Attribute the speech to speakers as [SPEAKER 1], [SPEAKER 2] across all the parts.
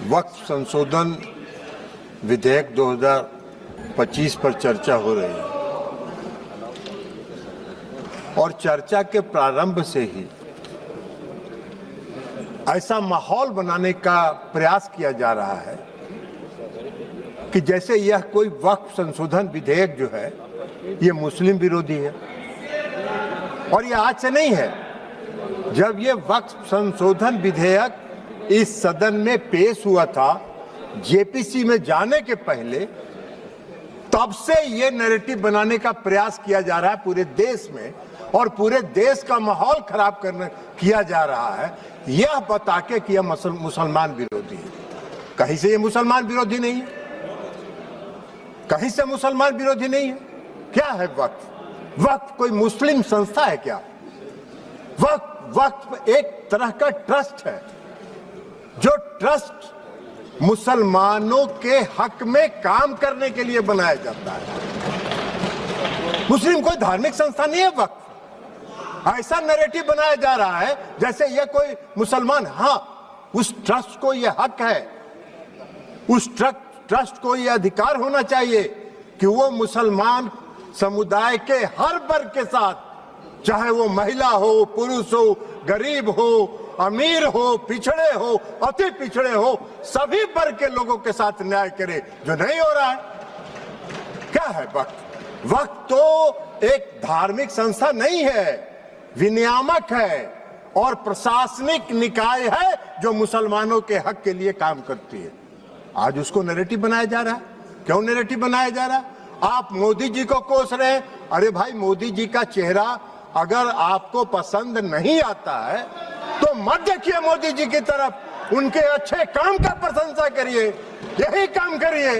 [SPEAKER 1] वक्फ संशोधन विधेयक 2025 पर चर्चा हो रही है और चर्चा के प्रारंभ से ही ऐसा माहौल बनाने का प्रयास किया जा रहा है कि जैसे यह कोई वक्फ संशोधन विधेयक जो है ये मुस्लिम विरोधी है। और यह आज से नहीं है, जब ये वक्फ संशोधन विधेयक इस सदन में पेश हुआ था जेपीसी में जाने के पहले, तब से ये नैरेटिव बनाने का प्रयास किया जा रहा है पूरे देश में और पूरे देश का माहौल खराब किया जा रहा है यह बता के कि यह मुसलमान विरोधी है। कहीं से ये मुसलमान विरोधी नहीं है, कहीं से मुसलमान विरोधी नहीं है। क्या है वक्फ? वक्फ कोई मुस्लिम संस्था है क्या? वक्फ एक तरह का ट्रस्ट है, जो ट्रस्ट मुसलमानों के हक में काम करने के लिए बनाया जाता है। मुस्लिम कोई धार्मिक संस्था नहीं है वक्फ। ऐसा नैरेटिव बनाया जा रहा है जैसे यह कोई मुसलमान, हाँ उस ट्रस्ट को यह हक है, उस ट्रस्ट को यह अधिकार होना चाहिए कि वो मुसलमान समुदाय के हर वर्ग के साथ, चाहे वो महिला हो, पुरुष हो, गरीब हो, अमीर हो, पिछड़े हो, अति पिछड़े हो, सभी वर्ग के लोगों के साथ न्याय करे, जो नहीं हो रहा है। क्या है वक्फ? वक्फ तो एक धार्मिक संस्था नहीं है, विनियामक है और प्रशासनिक निकाय है जो मुसलमानों के हक के लिए काम करती है। आज उसको नैरेटिव बनाया जा रहा है। क्यों नैरेटिव बनाया जा रहा है? आप मोदी जी को कोस रहे हैं। अरे भाई, मोदी जी का चेहरा अगर आपको पसंद नहीं आता है तो मत देखिए मोदी जी की तरफ, उनके अच्छे काम का प्रशंसा करिए, यही काम करिए।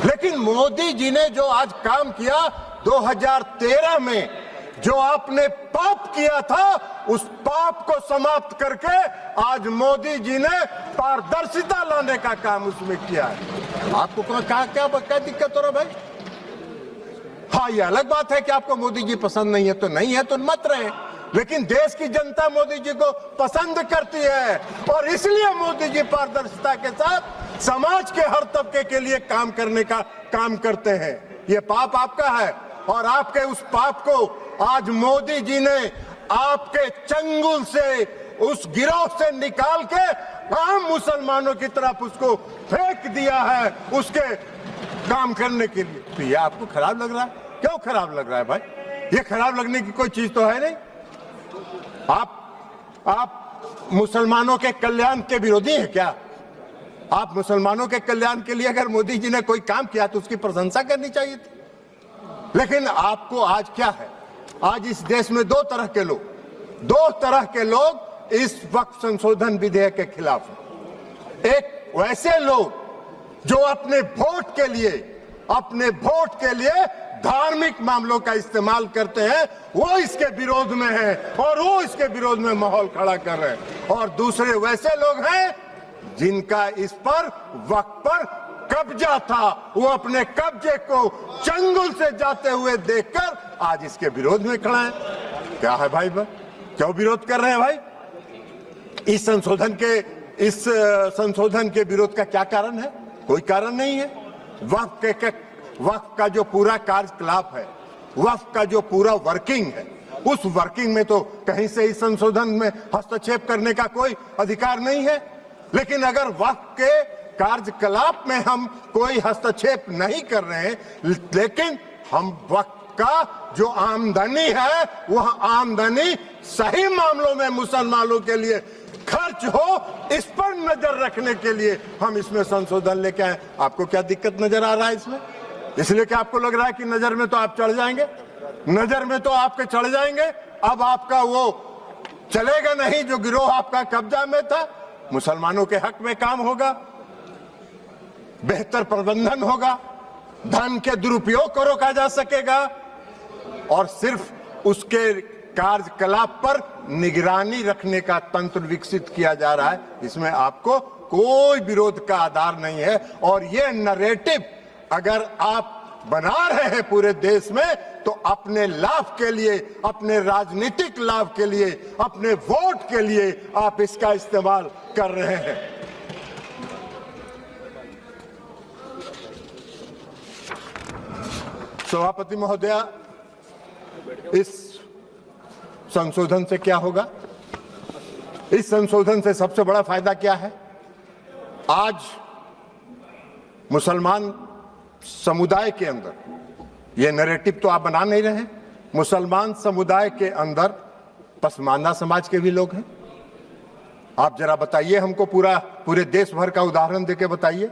[SPEAKER 1] लेकिन मोदी जी ने जो आज काम किया 2013 में, जो आपने पाप किया था, उस पाप को समाप्त करके आज मोदी जी ने पारदर्शिता लाने का काम उसमें किया है। आपको क्या दिक्कत हो रहा भाई? हाँ, ये अलग बात है कि आपको मोदी जी पसंद नहीं है तो नहीं है, तो मत रहे, लेकिन देश की जनता मोदी जी को पसंद करती है और इसलिए मोदी जी पारदर्शिता के साथ समाज के हर तबके के लिए काम करने का काम करते हैं। ये पाप आपका है और आपके उस पाप को आज मोदी जी ने आपके चंगुल से, उस गिरोह से निकाल के आम मुसलमानों की तरफ उसको फेंक दिया है उसके काम करने के लिए। तो ये आपको खराब लग रहा है? क्यों खराब लग रहा है भाई? ये खराब लगने की कोई चीज तो है नहीं। आप मुसलमानों के कल्याण के विरोधी हैं क्या? आप मुसलमानों के कल्याण के लिए अगर मोदी जी ने कोई काम किया तो उसकी प्रशंसा करनी चाहिए थी। लेकिन आपको आज क्या है? आज इस देश में दो तरह के लोग इस वक्फ संशोधन विधेयक के खिलाफ हैं। एक वैसे लोग जो अपने वोट के लिए धार्मिक मामलों का इस्तेमाल करते हैं, वो इसके विरोध में हैं और वो इसके विरोध में माहौल खड़ा कर रहे हैं। और दूसरे वैसे लोग हैं जिनका इस पर वक्फ पर कब्जा था, वो अपने कब्जे को चंगुल से जाते हुए देखकर आज इसके विरोध में खड़ा है। क्या है भाई? क्यों विरोध कर रहे हैं भाई? इस संशोधन के विरोध का क्या कारण है? कोई कारण नहीं है। वक्फ का जो पूरा कार्यकलाप है, वक्फ का जो पूरा वर्किंग है, उस वर्किंग में तो कहीं से इस संशोधन में हस्तक्षेप करने का कोई अधिकार नहीं है। लेकिन अगर वक्फ के कार्यकलाप में हम कोई हस्तक्षेप नहीं कर रहे हैं, लेकिन हम वक्फ का जो आमदनी है वह आमदनी सही मामलों में मुसलमानों के लिए खर्च हो, इस पर नजर रखने के लिए हम इसमें संशोधन लेके आए। आपको क्या दिक्कत नजर आ रहा है इसमें? इसलिए कि आपको लग रहा है कि नजर में तो आप चढ़ जाएंगे, नजर में तो आपके चढ़ जाएंगे। अब आपका वो चलेगा नहीं जो गिरोह आपका कब्जा में था। मुसलमानों के हक में काम होगा, बेहतर प्रबंधन होगा, धन के दुरुपयोग को रोका जा सकेगा और सिर्फ उसके कार्यकलाप पर निगरानी रखने का तंत्र विकसित किया जा रहा है। इसमें आपको कोई विरोध का आधार नहीं है। और ये नैरेटिव अगर आप बना रहे हैं पूरे देश में, तो अपने लाभ के लिए, अपने राजनीतिक लाभ के लिए, अपने वोट के लिए आप इसका इस्तेमाल कर रहे हैं। सभापति महोदया, इस संशोधन से क्या होगा? इस संशोधन से सबसे बड़ा फायदा क्या है? आज मुसलमान समुदाय के अंदर, ये नैरेटिव तो आप बना नहीं रहे, मुसलमान समुदाय के अंदर पसमानदा समाज के भी लोग हैं। आप जरा बताइए हमको, पूरे देश भर का उदाहरण देके बताइए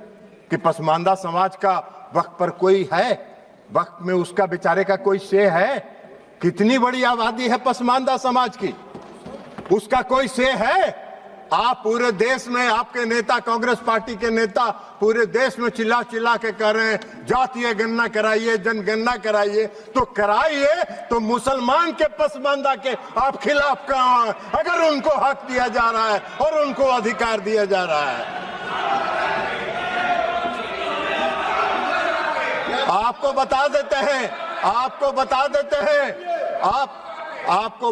[SPEAKER 1] कि पसमानदा समाज का वक्त पर कोई है, वक्त में उसका बेचारे का कोई से है? कितनी बड़ी आबादी है पसमानदा समाज की, उसका कोई से है? आप पूरे देश में, आपके नेता, कांग्रेस पार्टी के नेता पूरे देश में चिल्ला चिल्ला के कह रहे हैं जातीय गणना कराइए, जनगणना कराइए, तो कराइए, तो मुसलमान के पसमानदा के आप खिलाफ कहां हैं? अगर उनको हक दिया जा रहा है और उनको अधिकार दिया जा रहा है। आपको बता देते हैं, आपको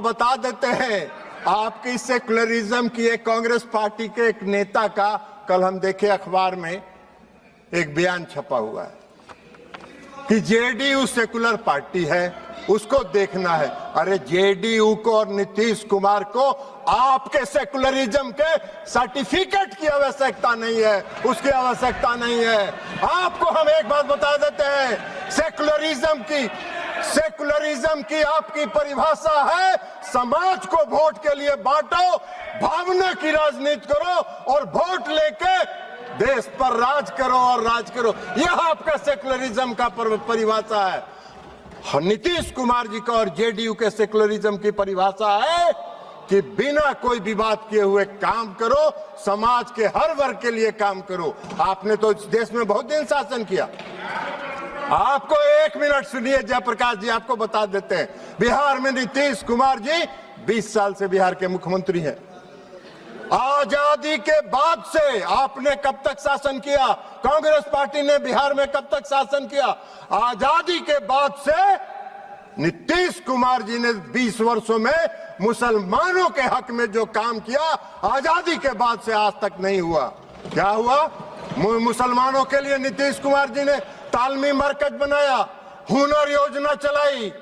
[SPEAKER 1] बता देते हैं, आपकी सेकुलरिज्म की एक कांग्रेस पार्टी के एक नेता का कल हम देखे अखबार में एक बयान छपा हुआ है कि जेडीयू सेकुलर पार्टी है, उसको देखना है। अरे जेडीयू को और नीतीश कुमार को आपके सेकुलरिज्म के सर्टिफिकेट की आवश्यकता नहीं है, उसकी आवश्यकता नहीं है। आपको हम एक बात बता देते हैं, सेकुलरिज्म की आपकी परिभाषा है समाज को वोट के लिए बांटो, भावना की राजनीति करो और वोट लेके देश पर राज करो और राज करो। यह आपका सेकुलरिज्म का परिभाषा है। नीतीश कुमार जी का और जेडीयू के सेकुलरिज्म की परिभाषा है कि बिना कोई विवाद किए हुए काम करो, समाज के हर वर्ग के लिए काम करो। आपने तो इस देश में बहुत दिन शासन किया। आपको एक मिनट सुनिए, जयप्रकाश जी आपको बता देते हैं, बिहार में नीतीश कुमार जी 20 साल से बिहार के मुख्यमंत्री हैं। आजादी के बाद से आपने कब तक शासन किया? कांग्रेस पार्टी ने बिहार में कब तक शासन किया? आजादी के बाद से नीतीश कुमार जी ने 20 वर्षों में मुसलमानों के हक में जो काम किया, आजादी के बाद से आज तक नहीं हुआ। क्या हुआ? मुसलमानों के लिए नीतीश कुमार जी ने तालमी मरकज बनाया, हुनर योजना चलाई।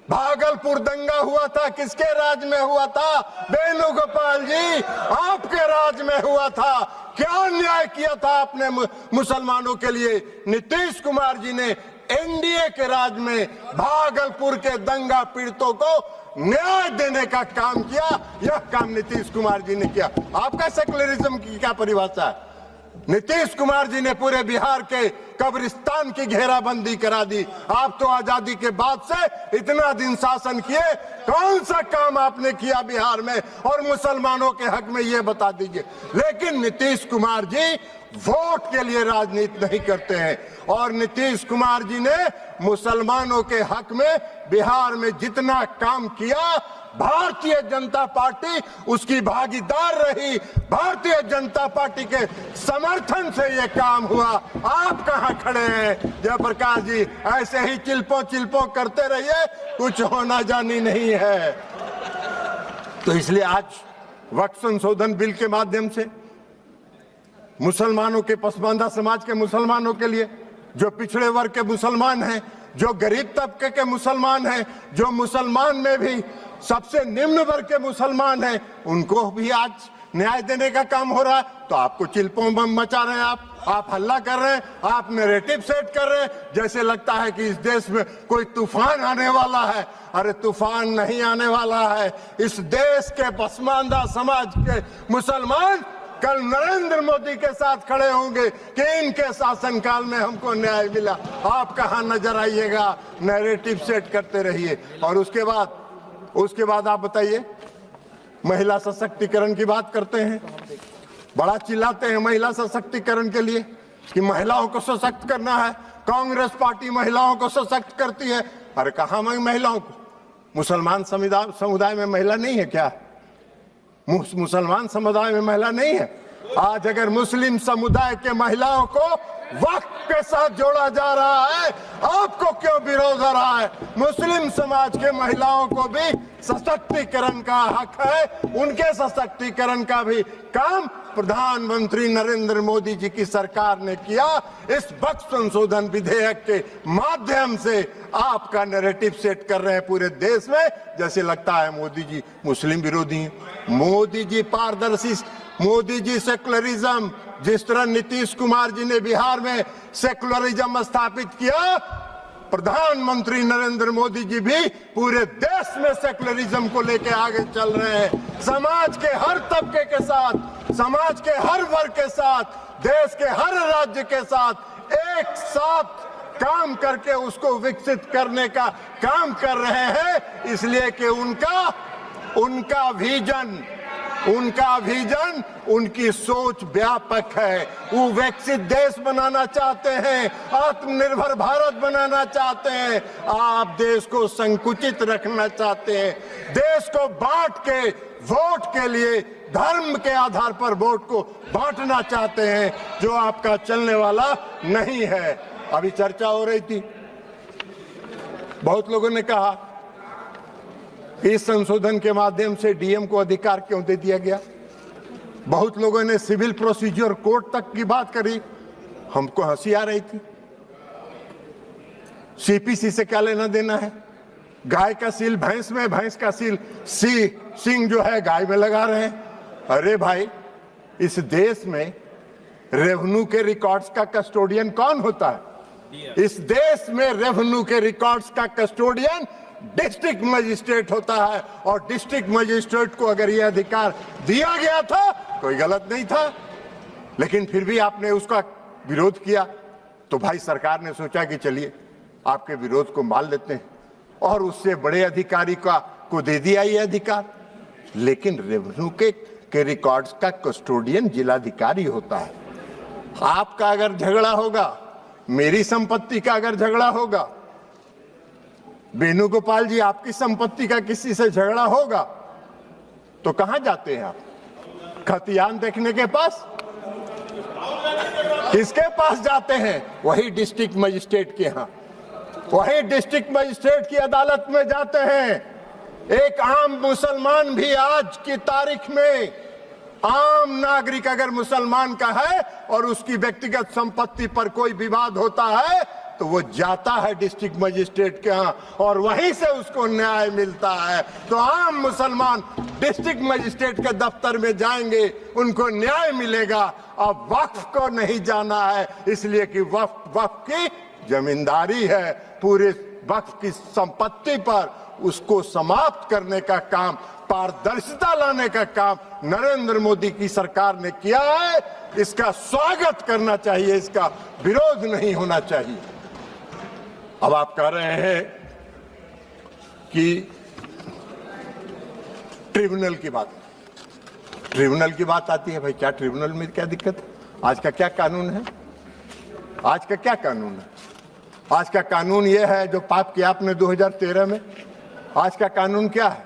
[SPEAKER 1] भागलपुर दंगा हुआ था, किसके राज में हुआ था? वेणुगोपाल जी, आपके राज में हुआ था। क्या न्याय किया था आपने मुसलमानों के लिए? नीतीश कुमार जी ने एनडीए के राज में भागलपुर के दंगा पीड़ितों को न्याय देने का काम किया। यह काम नीतीश कुमार जी ने किया। आपका सेकुलरिज्म की क्या परिभाषा है? नीतीश कुमार जी ने पूरे बिहार के कब्रिस्तान की घेराबंदी करा दी। आप तो आजादी के बाद से इतना दिन शासन किए, कौन सा काम आपने किया बिहार में और मुसलमानों के हक में, ये बता दीजिए। लेकिन नीतीश कुमार जी वोट के लिए राजनीति नहीं करते हैं और नीतीश कुमार जी ने मुसलमानों के हक में बिहार में जितना काम किया, भारतीय जनता पार्टी उसकी भागीदार रही। भारतीय जनता पार्टी के समर्थन से ये काम हुआ। आप कहां खड़े हैं जयप्रकाश जी? ऐसे ही चिल्पो करते रहिए, कुछ होना जानी नहीं है। तो इसलिए आज वक्फ संशोधन बिल के माध्यम से मुसलमानों के, पसमानदा समाज के मुसलमानों के लिए, जो पिछड़े वर्ग के मुसलमान हैं, जो गरीब तबके के मुसलमान हैं, जो मुसलमान में भी सबसे निम्न वर्ग के मुसलमान हैं, उनको भी आज न्याय देने का काम हो रहा है। तो आपको चिल्पों बम मचा रहे हैं, आप हल्ला कर रहे हैं, आप नैरेटिव सेट कर रहे हैं, जैसे लगता है कि इस देश में कोई तूफान आने वाला है। अरे तूफान नहीं आने वाला है। इस देश के पसमानदा समाज के मुसलमान कल नरेंद्र मोदी के साथ खड़े होंगे कि इनके शासनकाल में हमको न्याय मिला। आप कहां नजर आइएगा? नैरेटिव सेट करते रहिए। और उसके बाद आप बताइए, महिला सशक्तिकरण की बात करते हैं, बड़ा चिल्लाते हैं महिला सशक्तिकरण के लिए कि महिलाओं को सशक्त करना है। कांग्रेस पार्टी महिलाओं को सशक्त करती है। अरे कहां महिलाओं को? मुसलमान समुदाय में महिला नहीं है क्या? मुसलमान समुदाय में महिला नहीं है? आज अगर मुस्लिम समुदाय के महिलाओं को वक्त के साथ जोड़ा जा रहा है, आपको क्यों विरोध हो रहा है? मुस्लिम समाज के महिलाओं को भी सशक्तिकरण का हक है, उनके सशक्तिकरण का भी काम प्रधानमंत्री नरेंद्र मोदी जी की सरकार ने किया। इस वक्फ संशोधन विधेयक के माध्यम से आपका नैरेटिव सेट कर रहे हैं पूरे देश में, जैसे लगता है मोदी जी मुस्लिम विरोधी हैं। मोदी जी पारदर्शी, मोदी जी सेकुलरिज्म, जिस तरह नीतीश कुमार जी ने बिहार में सेकुलरिज्म स्थापित किया, प्रधानमंत्री नरेंद्र मोदी जी भी पूरे देश में सेकुलरिज्म को लेकर आगे चल रहे हैं। समाज के हर तबके के साथ, समाज के हर वर्ग के साथ, देश के हर राज्य के साथ एक साथ काम करके उसको विकसित करने का काम कर रहे हैं, इसलिए कि उनका विजन, उनकी सोच व्यापक है। वो विकसित देश बनाना चाहते हैं, आत्मनिर्भर भारत बनाना चाहते हैं। आप देश को संकुचित रखना चाहते हैं, देश को बांट के वोट के लिए धर्म के आधार पर वोट को बांटना चाहते हैं, जो आपका चलने वाला नहीं है। अभी चर्चा हो रही थी, बहुत लोगों ने कहा इस संशोधन के माध्यम से डीएम को अधिकार क्यों दे दिया गया। बहुत लोगों ने सिविल प्रोसीजर कोड तक की बात करी, हमको हंसी आ रही थी। सीपीसी से क्या लेना देना है? गाय का सील भैंस में, भैंस का सील सिंह जो है गाय में लगा रहे हैं। अरे भाई, इस देश में रेवेन्यू के रिकॉर्ड्स का कस्टोडियन कौन होता है? इस देश में रेवेन्यू के रिकॉर्ड्स का कस्टोडियन डिस्ट्रिक्ट मजिस्ट्रेट होता है, और डिस्ट्रिक्ट मजिस्ट्रेट को अगर यह अधिकार दिया गया था, कोई गलत नहीं था, लेकिन फिर भी आपने उसका विरोध किया। तो भाई सरकार ने सोचा कि चलिए आपके विरोध को मान लेते हैं, और उससे बड़े अधिकारी को दे दिया ये अधिकार। लेकिन रेवेन्यू के रिकॉर्ड्स का कस्टोडियन जिलाधिकारी होता है। आपका अगर झगड़ा होगा, मेरी संपत्ति का अगर झगड़ा होगा, वेणुगोपाल जी आपकी संपत्ति का किसी से झगड़ा होगा, तो कहां जाते हैं आप? खतियान देखने के पास? किसके पास जाते हैं? वही डिस्ट्रिक्ट मजिस्ट्रेट के यहाँ, वही डिस्ट्रिक्ट मजिस्ट्रेट की अदालत में जाते हैं। एक आम मुसलमान भी आज की तारीख में, आम नागरिक अगर मुसलमान का है और उसकी व्यक्तिगत संपत्ति पर कोई विवाद होता है, तो वो जाता है डिस्ट्रिक्ट मजिस्ट्रेट के यहाँ, और वहीं से उसको न्याय मिलता है। तो आम मुसलमान डिस्ट्रिक्ट मजिस्ट्रेट के दफ्तर में जाएंगे, उनको न्याय मिलेगा। अब वक्फ को नहीं जाना है, इसलिए कि वक्फ की जमींदारी है। पूरे वक्फ की संपत्ति पर उसको समाप्त करने का काम, पारदर्शिता लाने का काम नरेंद्र मोदी की सरकार ने किया है। इसका स्वागत करना चाहिए, इसका विरोध नहीं होना चाहिए। अब आप कह रहे हैं कि ट्रिब्यूनल की बात आती है। भाई क्या ट्रिब्यूनल में क्या दिक्कत है? आज का क्या कानून है? आज का क्या कानून है? आज का कानून यह है जो पाप किया आपने 2013 में। आज का कानून क्या है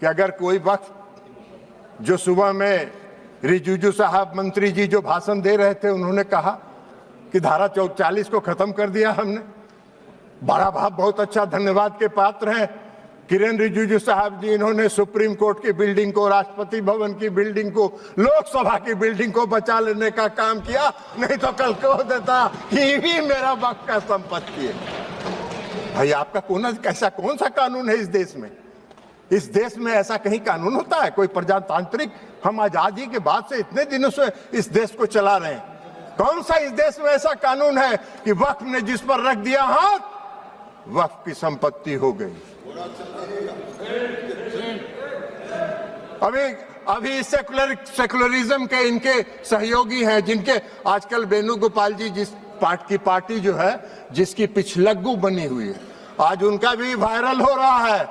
[SPEAKER 1] कि अगर कोई वक्त, जो सुबह में रिजिजू साहब मंत्री जी जो भाषण दे रहे थे, उन्होंने कहा कि धारा 40 को खत्म कर दिया हमने। बड़ा भाव, बहुत अच्छा, धन्यवाद के पात्र हैं किरेन रिजिजू साहब जी। इन्होंने सुप्रीम कोर्ट की बिल्डिंग को, राष्ट्रपति भवन की बिल्डिंग को, लोकसभा की बिल्डिंग को बचा लेने का काम किया, नहीं तो कल कह देता ये भी मेरा वक्त का संपत्ति है। भाई आपका कौन सा कानून है इस देश में? इस देश में ऐसा कहीं कानून होता है? कोई प्रजातांत्रिक, हम आजादी के बाद से इतने दिनों से इस देश को चला रहे हैं, कौन सा इस देश में ऐसा कानून है कि वक्फ ने जिस पर रख दिया हाथ, वक्फ की संपत्ति हो गई? अभी सेकुलरिज्म के इनके सहयोगी हैं, जिनके आजकल वेणुगोपाल जी, जिस पार्टी जो है जिसकी पिछलग्गू बनी हुई है, आज उनका भी वायरल हो रहा है।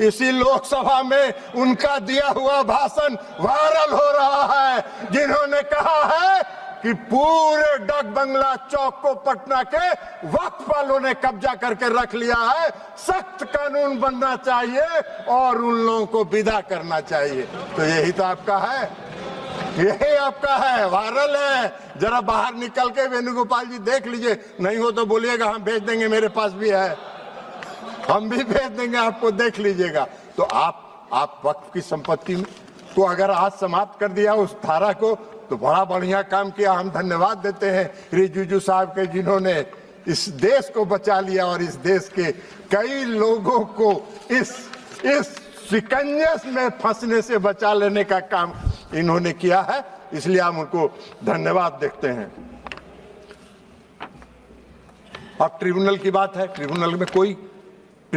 [SPEAKER 1] इसी लोकसभा में उनका दिया हुआ भाषण वायरल हो रहा है, जिन्होंने कहा है कि पूरे डाक बंगला चौक को पटना के वक्फ वालों ने कब्जा करके रख लिया है। सख्त कानून बनना चाहिए और उन लोगों को विदा करना चाहिए। तो यही तो आपका है, यही आपका है, वायरल है। जरा बाहर निकल के वेणुगोपाल जी देख लीजिए, नहीं हो तो बोलिएगा, हम भेज देंगे, मेरे पास भी है, हम भी भेज देंगे आपको, देख लीजिएगा। तो आप वक्फ की संपत्ति को अगर आज समाप्त कर दिया उस धारा को, तो बड़ा बढ़िया काम किया, हम धन्यवाद देते हैं रिजिजू साहब के, जिन्होंने इस देश को बचा लिया और इस देश के कई लोगों को इस शिकंजे में फंसने से बचा लेने का काम इन्होंने किया है, इसलिए हम उनको धन्यवाद देते हैं। अब ट्रिब्यूनल की बात है, ट्रिब्यूनल में कोई